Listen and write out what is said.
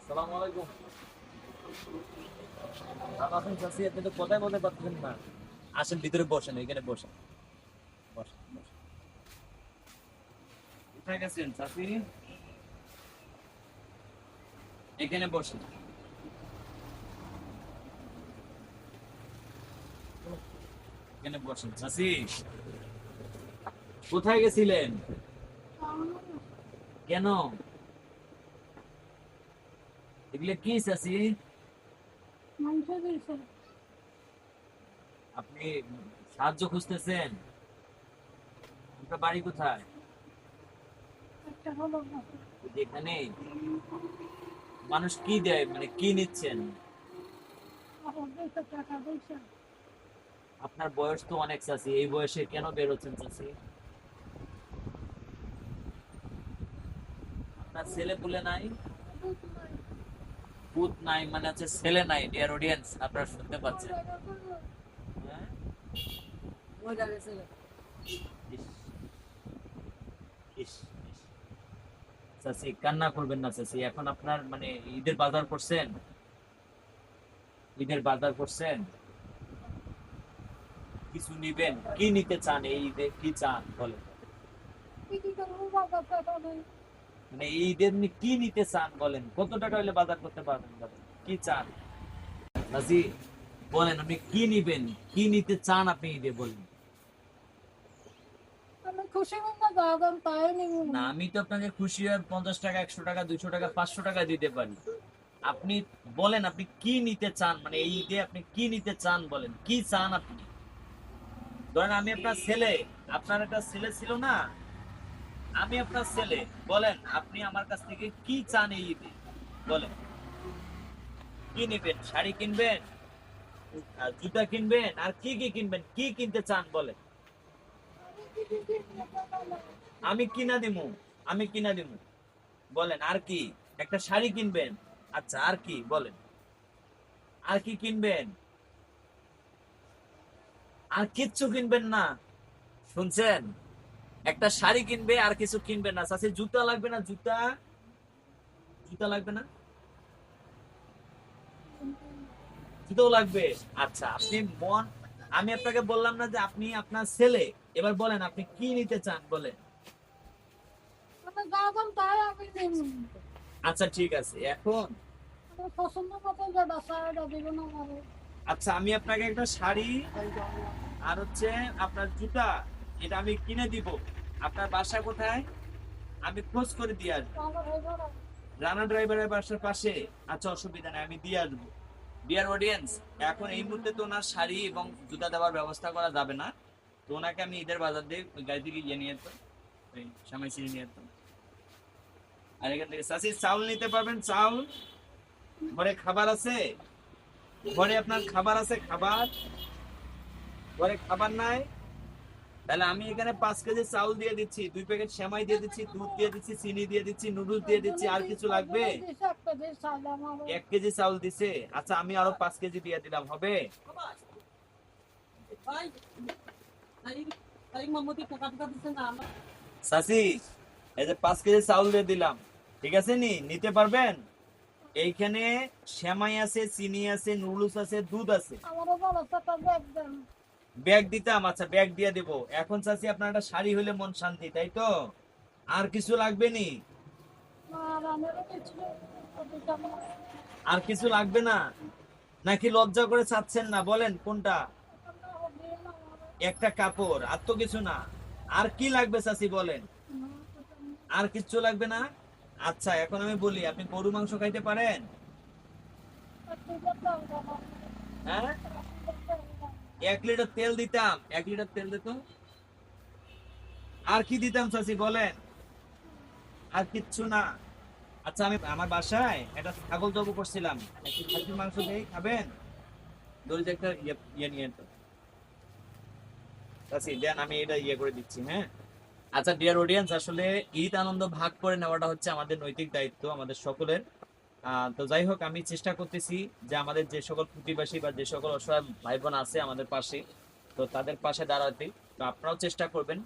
সালাম আলাইকুম। ভালো আছেন চাচি? আপনি তো কথাই বলতে পারতেছেন না। আসেন ভিতরে বসেন, এখানে বসেন। বসেন, বসেন। কোথায় গেছেন চাচি? এখানে বসেন। এখানে বসেন চাচি। কোথায় গেছিলেন? কেন? এগুলো কি চাচি? মাংস দিয়েছে আপনি সাহায্য খুঁজতেছেন? আপনার বাড়ি কোথায়? একটা হলো না। এখানে মানুষ কি দেয়, মানে কি নিচ্ছেন? আবার 200 টাকা দিয়েছে। আপনার বয়স তো অনেক চাচি, এই বয়সে কেন বেরোচ্ছেন চাচি? আপনার ছেলে পুলে নাই? দুধ নাই। ভূত নাই মানে হচ্ছে ছেলে নাই, ডিয়ার অডিয়েন্স, আপনারা শুনতে পাচ্ছেন। মরে গেছে। হ্যাঁ? মরে গেছে। ইস, ইস, ইস। চাচি কান্না করবেন না চাচি, এখন আপনার মানে ঈদের বাজার করছেন? ঈদের বাজার করছেন? কিছু নিবেন? কি নিতে চান এই ঈদে, কি চান বলেন? কি করবো, বাবা টাকা নেই। মানে এই ঈদের কি নিতে চান বলেন, কত টাকা হলে বাজার করতে পারবেন বলেন, কি চান? চাচি বলেন আপনি কি নিবেন, কি নিতে চান আপনি ঈদে বলেন। আমি খুশি মতো যা দাম তাই নিব। না আমি তো আপনাকে খুশি হয়ে 50 টাকা, 100 টাকা, 200 টাকা, 500 টাকা দিতে পারি। আপনি বলেন আপনি কি নিতে চান, মানে এই ঈদে আপনি কি নিতে চান বলেন, কি চান আপনি? ধরেন আমি আপনার ছেলে, আপনার একটা ছেলে ছিল না, আমি আপনার ছেলে। বলেন আপনি আমার কাছ থেকে কি চান এই ঈদে বলেন। কি নেবেন? শাড়ি কিনবেন, আর জুতা কিনবেন, আর কি কি কিনবেন, কি কিনতে চান বলেন। আমি কিনা দিমু, আমি কিনা দিমু। বলেন আর কি? একটা শাড়ি কিনবেন। আচ্ছা আর কি বলেন, আর কি কিনবেন? আর কিচ্ছু কিনবেন না? শুনছেন? একটা শাড়ি কিনবে আর কিছু কিনবেন না। চাচি জুতা লাগবে না? জুতা, জুতা লাগবে না? জুতাও লাগবে। আচ্ছা আপনি মন, আমি আপনাকে বললাম না যে আপনি আপনার ছেলে, এবার বলেন আপনি কি নিতে চান বলেন। আমি যা দাম তাই আমি নিব। আচ্ছা ঠিক আছে এখন। আমার পছন্দ মতো যেটা চাই এটা দিব না আমারে। আচ্ছা আমি আপনাকে একটা শাড়ি আর হচ্ছে আপনার জুতা, এটা আমি কিনে দিব। আপনার বাসা কোথায়? আমি খোঁজ করে দিয়ে আসবো। আমার হইব না। রানা ড্রাইভারের বাসার পাশে। আচ্ছা অসুবিধা নেই, আমি দিয়ে আসবো। ডিয়ার অডিয়েন্স, এখন এই মুহূর্তে তো ওনার শাড়ি এবং জুতা দেওয়ার ব্যবস্থা করা যাবে না। তো ওনাকে আমি ঈদের বাজার দিয়ে ওই গাড়ি থেকে ইয়ে নিয়ে যেতাম, ওই সামাই চিনি নিয়ে যেতাম। আর এখান থেকে চাষি চাউল নিতে পারবেন? চাউল ঘরে খাবার আছে? ঘরে আপনার খাবার আছে? খাবার ঘরে খাবার নাই? তাহলে আমি এখানে 5 কেজি চাউল দিয়ে দিচ্ছি, 2 প্যাকেট সেমাই দিয়ে দিচ্ছি, দুধ দিয়ে দিচ্ছি, চিনি দিয়ে দিচ্ছি, নুডলস দিয়ে দিচ্ছি। আর কিছু লাগবে? একজনে দিছে একটা দিয়ে চাইলাম আমার। 1 কেজি চাউল দিছে। আচ্ছা আমি আরো 5 কেজি দিয়ে দিলাম, হবে? চাচি এই যে 5 কেজি চাউল দিয়ে দিলাম, ঠিক আছে নি, নিতে পারবেন? এইখানে সেমাই আছে, চিনি আছে, নুডলস আছে, দুধ আছে। আমারও বড় টাকা ব্যাগ দেন। ব্যাগ দিতাম, আচ্ছা ব্যাগ দিয়ে দেবো। এখন চাচি আপনার একটা শাড়ি হইলে মন শান্তি, তাই তো? আর কিছু লাগবে নি? আর আমারও কিছু দিতাম না। আর কিছু লাগবে না? নাকি লজ্জা করে চাচ্ছেন না? বলেন কোনটা। এখন না হোক দিয়ে না আমারে। একটা কাপড়, আর তো কিছু না। আর কি লাগবে চাচি বলেন। আর কিচ্ছু লাগবে না? আচ্ছা এখন আমি বলি, আপনি গরু মাংস খাইতে পারেন? হ্যাঁ, 1 লিটার তেল দিতাম, 1 লিটার তেল দিত। আর কি দিতাম চাচি বলেন। আর কিচ্ছু না? আচ্ছা আমি আমার বাসায় একটা ছাগল জবো করছিলাম, একটু খাসির মাংস দেই, খাবেন? ধরে যে একটা ইয়ে ইয়ে নিয়ে তো চাচি দেন, আমি এটা ইয়ে করে দিচ্ছি, হ্যাঁ। আচ্ছা ডিয়ার অডিয়েন্স, আসলে ঈদ আনন্দ ভাগ করে নেওয়াটা হচ্ছে আমাদের নৈতিক দায়িত্ব, আমাদের সকলের। তো যাই হোক, আমি চেষ্টা করতেছি যে আমাদের যে সকল প্রতিবেশী বা যে সকল অসহায় ভাই বোন আছে আমাদের পাশে, তো তাদের পাশে দাঁড়াতে। তো আপনারাও চেষ্টা করবেন।